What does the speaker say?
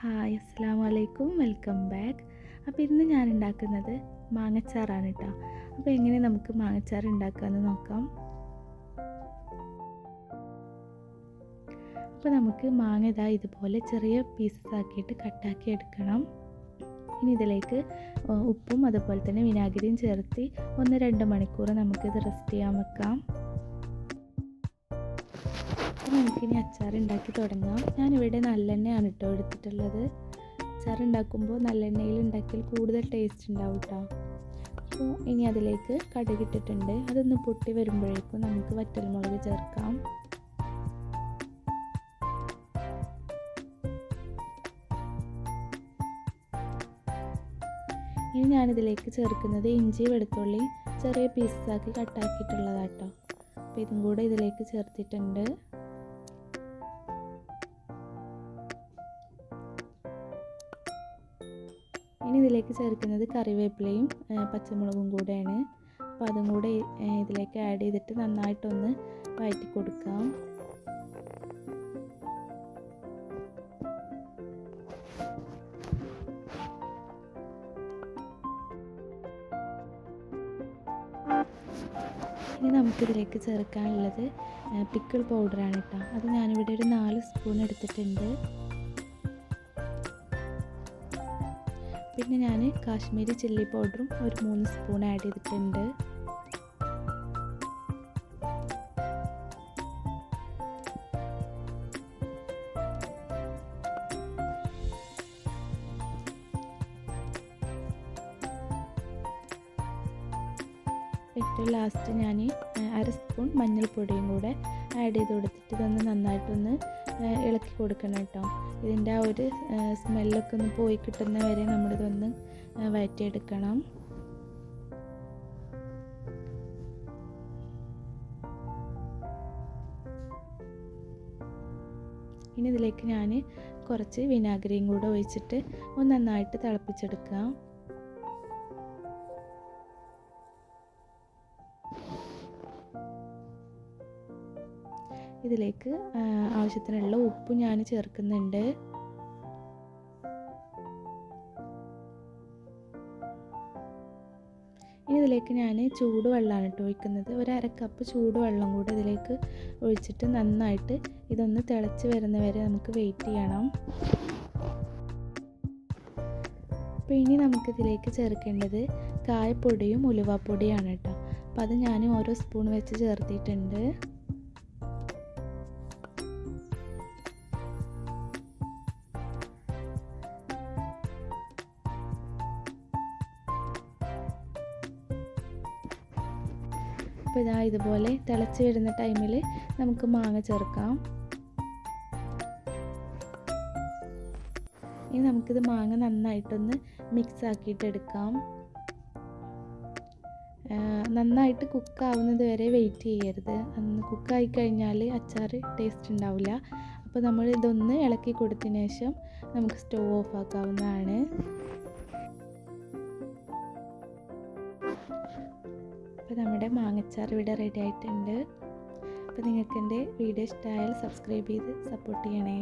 Hi അസ്സലാമു അലൈക്കും, welcome back. അപ്പോൾ ഇന്ന് ഞാൻ ഉണ്ടാക്കുന്നത് മാങ്ങച്ചാറാണ് കേട്ടോ. അപ്പോൾ എങ്ങനെ നമുക്ക് മാങ്ങച്ചാർ ഉണ്ടാക്കാമെന്ന് നോക്കാം. അപ്പോൾ നമുക്ക് മാങ്ങ ഇതുപോലെ ചെറിയ പീസസ് ആക്കിയിട്ട് കട്ടാക്കി എടുക്കണം. ഇനി ഇതിലേക്ക് ഉപ്പും അതുപോലെ തന്നെ വിനാഗിരിയും ചേർത്ത് 1-2 മണിക്കൂർ നമുക്കിത് റെസ്റ്റ് ചെയ്യാൻ വെക്കാം. നമുക്കിനി അച്ചാർ ഉണ്ടാക്കി തുടങ്ങാം. ഞാനിവിടെ നല്ലെണ്ണയാണ് കേട്ടോ എടുത്തിട്ടുള്ളത്. അച്ചാർ ഉണ്ടാക്കുമ്പോൾ നല്ലെണ്ണയിൽ ഉണ്ടാക്കിയാൽ കൂടുതൽ ടേസ്റ്റ് ഉണ്ടാവും കേട്ടോ. അപ്പോൾ ഇനി അതിലേക്ക് കടുകിട്ടിട്ടുണ്ട്. അതൊന്ന് പൊട്ടി വരുമ്പോഴേക്കും നമുക്ക് വറ്റൽമുളക് ചേർക്കാം. ഇനി ഞാനിതിലേക്ക് ചേർക്കുന്നത് ഇഞ്ചി വെളുത്തുള്ളി ചെറിയ പീസാക്കി കട്ടാക്കിയിട്ടുള്ളതാട്ടോ. അപ്പോൾ ഇതും കൂടെ ഇതിലേക്ക് ചേർത്തിട്ടുണ്ട്. ഇനി ഇതിലേക്ക് ചേർക്കുന്നത് കറിവേപ്പിലയും പച്ചമുളകും കൂടെയാണ്. അപ്പോൾ അതും കൂടെ ഇതിലേക്ക് ആഡ് ചെയ്തിട്ട് നന്നായിട്ടൊന്ന് വഴറ്റി കൊടുക്കാം. ഇനി നമുക്കിതിലേക്ക് ചേർക്കാനുള്ളത് പിക്കിൾ പൗഡറാണ് കേട്ടോ. അത് ഞാനിവിടെ ഒരു 4 സ്പൂൺ എടുത്തിട്ടുണ്ട്. പിന്നെ ഞാൻ കാശ്മീരി ചില്ലി പൗഡറും ഒരു 3 സ്പൂൺ ആഡ് ചെയ്തിട്ടുണ്ട്. ഏറ്റവും ലാസ്റ്റ് ഞാൻ 1/2 സ്പൂൺ മഞ്ഞൾപ്പൊടിയും കൂടെ ആഡ് ചെയ്ത് കൊടുത്തിട്ട് ഇതൊന്ന് നന്നായിട്ടൊന്ന് ഇളക്കി കൊടുക്കണം കേട്ടോ. ഇതിൻ്റെ ആ ഒരു സ്മെല്ലൊക്കെ ഒന്ന് പോയി കിട്ടുന്ന വരെ നമ്മളിതൊന്ന് വഴറ്റിയെടുക്കണം. ഇനി ഇതിലേക്ക് ഞാൻ കുറച്ച് വിനാഗിരിയും കൂടെ ഒഴിച്ചിട്ട് ഒന്ന് നന്നായിട്ട് തിളപ്പിച്ചെടുക്കാം. ഇതിലേക്ക് ആവശ്യത്തിനുള്ള ഉപ്പ് ഞാൻ ചേർക്കുന്നുണ്ട്. ഇനി ഇതിലേക്ക് ഞാൻ ചൂടുവെള്ളമാണ് കേട്ടോ ഒഴിക്കുന്നത്. 1/2 കപ്പ് ചൂടുവെള്ളം കൂടി ഇതിലേക്ക് ഒഴിച്ചിട്ട് നന്നായിട്ട് ഇതൊന്ന് തിളച്ച് വരുന്നവരെ നമുക്ക് വെയിറ്റ് ചെയ്യണം. അപ്പോൾ ഇനി നമുക്കിതിലേക്ക് ചേർക്കേണ്ടത് കായപ്പൊടിയും ഉലുവാപ്പൊടിയാണ് കേട്ടോ. അപ്പോൾ അത് ഞാൻ ഓരോ സ്പൂൺ വെച്ച് ചേർത്തിട്ടുണ്ട്. അപ്പോൾ ഇതുപോലെ തിളച്ച് വരുന്ന ടൈമിൽ നമുക്ക് മാങ്ങ ചേർക്കാം. ഇനി നമുക്കിത് മാങ്ങ നന്നായിട്ടൊന്ന് മിക്സ് ആക്കിയിട്ട് എടുക്കാം. നന്നായിട്ട് കുക്കാവുന്നത് വരെ വെയിറ്റ് ചെയ്യരുത്. കുക്കായി കഴിഞ്ഞാൽ അച്ചാർ ടേസ്റ്റ് ഉണ്ടാവില്ല. അപ്പോൾ നമ്മൾ ഇതൊന്ന് ഇളക്കി കൊടുത്തതിന് ശേഷം നമുക്ക് സ്റ്റവ് ഓഫ് ആക്കാവുന്നതാണ്. അപ്പോൾ നമ്മുടെ മാങ്ങച്ചാർ ഇവിടെ റെഡി ആയിട്ടുണ്ട്. അപ്പോൾ നിങ്ങൾക്ക് എൻ്റെ വീഡിയോ ഇഷ്ടമായാൽ സബ്സ്ക്രൈബ് ചെയ്ത് സപ്പോർട്ട് ചെയ്യണേ.